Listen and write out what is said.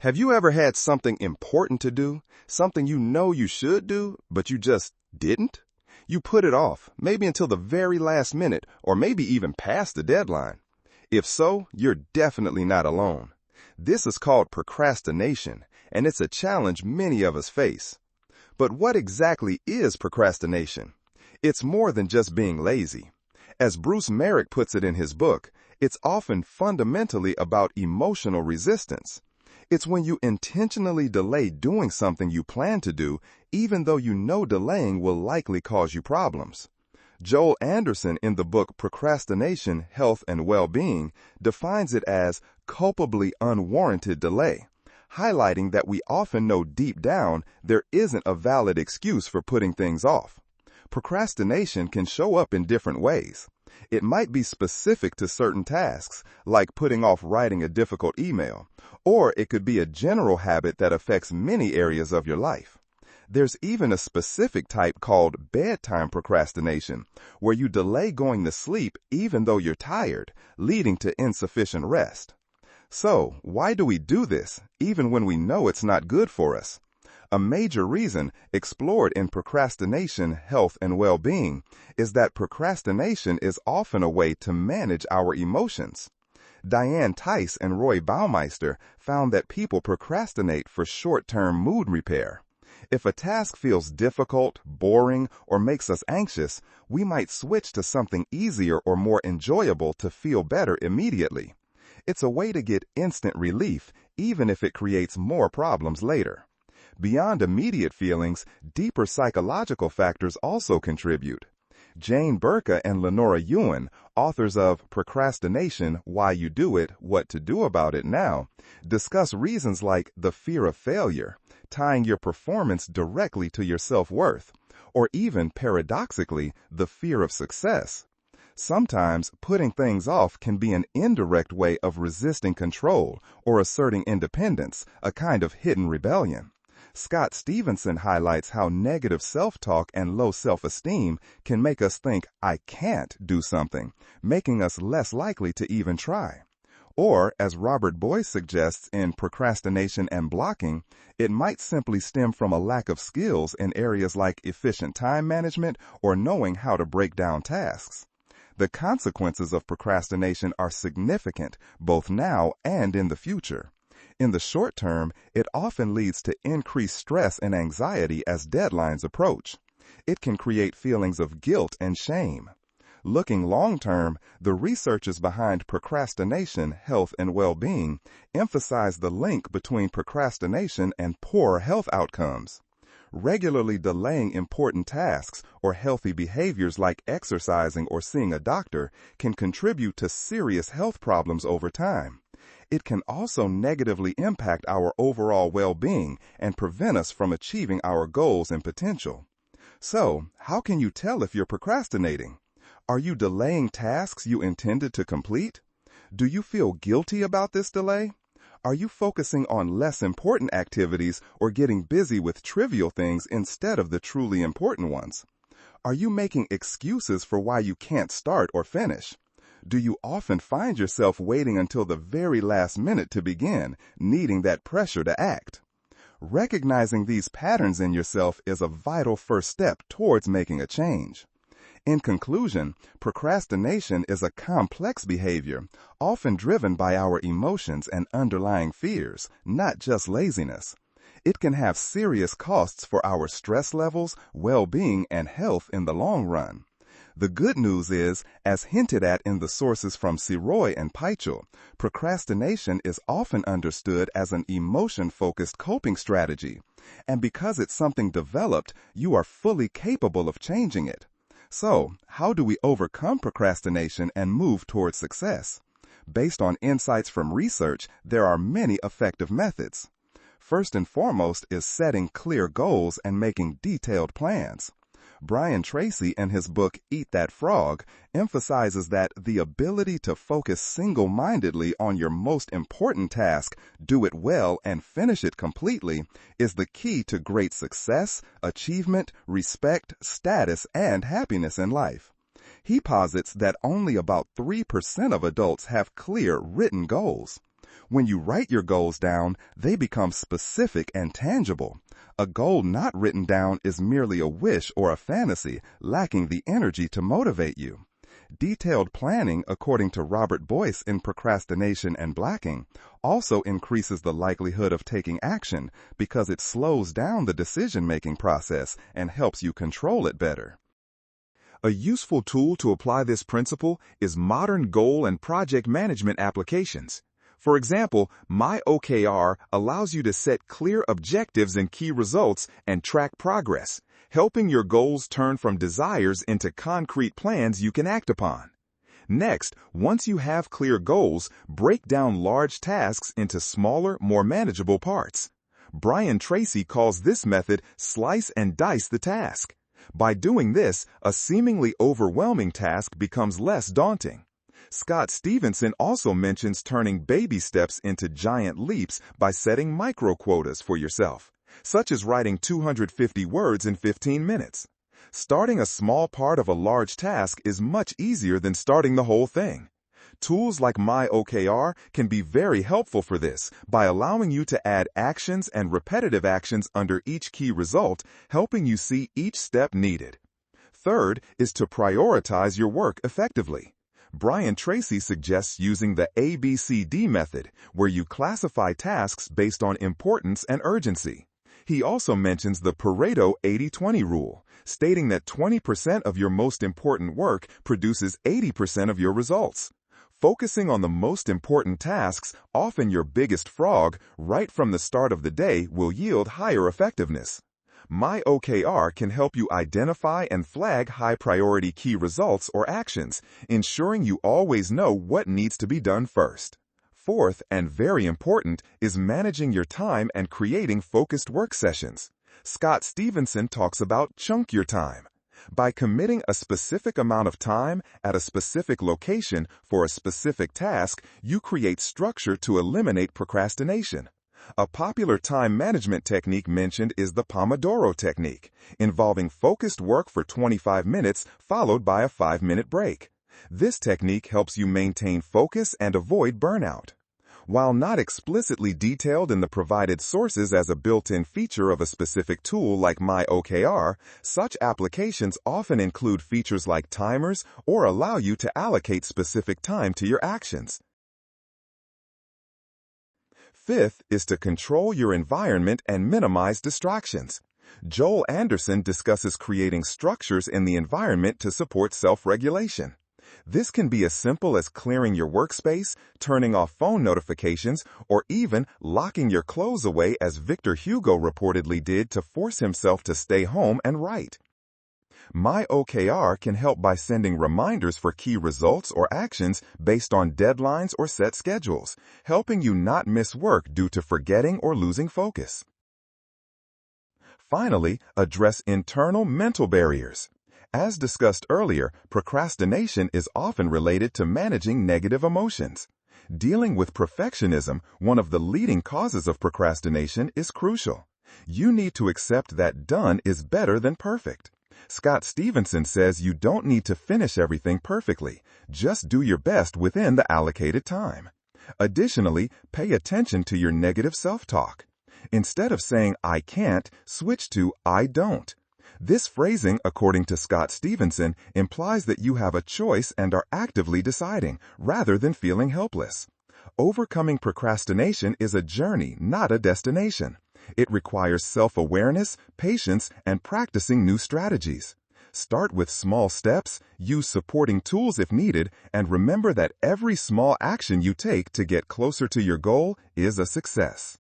Have you ever had something important to do, something you know you should do, but you just didn't? You put it off, maybe until the very last minute, or maybe even past the deadline. If so, you're definitely not alone. This is called procrastination, and it's a challenge many of us face. But what exactly is procrastination? It's more than just being lazy. As Bruce Merrick puts it in his book, it's often fundamentally about emotional resistance. It's when you intentionally delay doing something you plan to do, even though you know delaying will likely cause you problems. Joel Anderson, in the book Procrastination, Health and Well-Being, defines it as culpably unwarranted delay, highlighting that we often know deep down there isn't a valid excuse for putting things off. Procrastination can show up in different ways. It might be specific to certain tasks, like putting off writing a difficult email, or it could be a general habit that affects many areas of your life. There's even a specific type called bedtime procrastination, where you delay going to sleep even though you're tired, leading to insufficient rest. So, why do we do this, even when we know it's not good for us? A major reason, explored in Procrastination, Health and Well-Being, is that procrastination is often a way to manage our emotions. Diane Tice and Roy Baumeister found that people procrastinate for short-term mood repair. If a task feels difficult, boring, or makes us anxious, we might switch to something easier or more enjoyable to feel better immediately. It's a way to get instant relief, even if it creates more problems later. Beyond immediate feelings, deeper psychological factors also contribute. Jane Burka and Lenora Yuen, authors of Procrastination, Why You Do It, What to Do About It Now, discuss reasons like the fear of failure, tying your performance directly to your self-worth, or even, paradoxically, the fear of success. Sometimes, putting things off can be an indirect way of resisting control or asserting independence, a kind of hidden rebellion. Scott Stevenson highlights how negative self-talk and low self-esteem can make us think, I can't do something, making us less likely to even try. Or, as Robert Boyce suggests in Procrastination and Blocking, it might simply stem from a lack of skills in areas like efficient time management or knowing how to break down tasks. The consequences of procrastination are significant, both now and in the future. In the short term, it often leads to increased stress and anxiety as deadlines approach. It can create feelings of guilt and shame. Looking long term, the researchers behind Procrastination, Health and Well-Being emphasize the link between procrastination and poor health outcomes. Regularly delaying important tasks or healthy behaviors like exercising or seeing a doctor can contribute to serious health problems over time. It can also negatively impact our overall well-being and prevent us from achieving our goals and potential. So, how can you tell if you're procrastinating? Are you delaying tasks you intended to complete? Do you feel guilty about this delay? Are you focusing on less important activities or getting busy with trivial things instead of the truly important ones? Are you making excuses for why you can't start or finish? Do you often find yourself waiting until the very last minute to begin, needing that pressure to act? Recognizing these patterns in yourself is a vital first step towards making a change. In conclusion, procrastination is a complex behavior, often driven by our emotions and underlying fears, not just laziness. It can have serious costs for our stress levels, well-being, and health in the long run. The good news is, as hinted at in the sources from Siroy and Pychel, procrastination is often understood as an emotion-focused coping strategy, and because it's something developed, you are fully capable of changing it. So, how do we overcome procrastination and move towards success? Based on insights from research, there are many effective methods. First and foremost is setting clear goals and making detailed plans. Brian Tracy, in his book Eat That Frog, emphasizes that the ability to focus single-mindedly on your most important task, do it well, and finish it completely is the key to great success, achievement, respect, status, and happiness in life. He posits that only about 3% of adults have clear written goals. When you write your goals down, they become specific and tangible. A goal not written down is merely a wish or a fantasy, lacking the energy to motivate you. Detailed planning, according to Robert Boyce in Procrastination and Blacking, also increases the likelihood of taking action because it slows down the decision-making process and helps you control it better. A useful tool to apply this principle is modern goal and project management applications. For example, My OKR allows you to set clear objectives and key results and track progress, helping your goals turn from desires into concrete plans you can act upon. Next, once you have clear goals, break down large tasks into smaller, more manageable parts. Brian Tracy calls this method slice and dice the task. By doing this, a seemingly overwhelming task becomes less daunting. Scott Stevenson also mentions turning baby steps into giant leaps by setting micro quotas for yourself, such as writing 250 words in 15 minutes. Starting a small part of a large task is much easier than starting the whole thing. Tools like My OKR can be very helpful for this by allowing you to add actions and repetitive actions under each key result, helping you see each step needed. Third is to prioritize your work effectively. Brian Tracy suggests using the ABCD method, where you classify tasks based on importance and urgency. He also mentions the Pareto 80-20 rule, stating that 20% of your most important work produces 80% of your results. Focusing on the most important tasks, often your biggest frog, right from the start of the day will yield higher effectiveness. My OKR can help you identify and flag high-priority key results or actions, ensuring you always know what needs to be done first. Fourth, and very important, is managing your time and creating focused work sessions. Scott Stevenson talks about chunk your time. By committing a specific amount of time at a specific location for a specific task, you create structure to eliminate procrastination. A popular time management technique mentioned is the Pomodoro technique, involving focused work for 25 minutes followed by a 5-minute break. This technique helps you maintain focus and avoid burnout. While not explicitly detailed in the provided sources as a built-in feature of a specific tool like My OKR, such applications often include features like timers or allow you to allocate specific time to your actions. Fifth is to control your environment and minimize distractions. Joel Anderson discusses creating structures in the environment to support self-regulation. This can be as simple as clearing your workspace, turning off phone notifications, or even locking your clothes away as Victor Hugo reportedly did to force himself to stay home and write. My OKR can help by sending reminders for key results or actions based on deadlines or set schedules, helping you not miss work due to forgetting or losing focus. Finally, address internal mental barriers. As discussed earlier, procrastination is often related to managing negative emotions. Dealing with perfectionism, one of the leading causes of procrastination, is crucial. You need to accept that done is better than perfect. Scott Stevenson says you don't need to finish everything perfectly. Just do your best within the allocated time. Additionally, pay attention to your negative self-talk. Instead of saying I can't, switch to I don't. This phrasing, according to Scott Stevenson, implies that you have a choice and are actively deciding, rather than feeling helpless. Overcoming procrastination is a journey, not a destination. It requires self-awareness, patience, and practicing new strategies. Start with small steps, use supporting tools if needed, and remember that every small action you take to get closer to your goal is a success.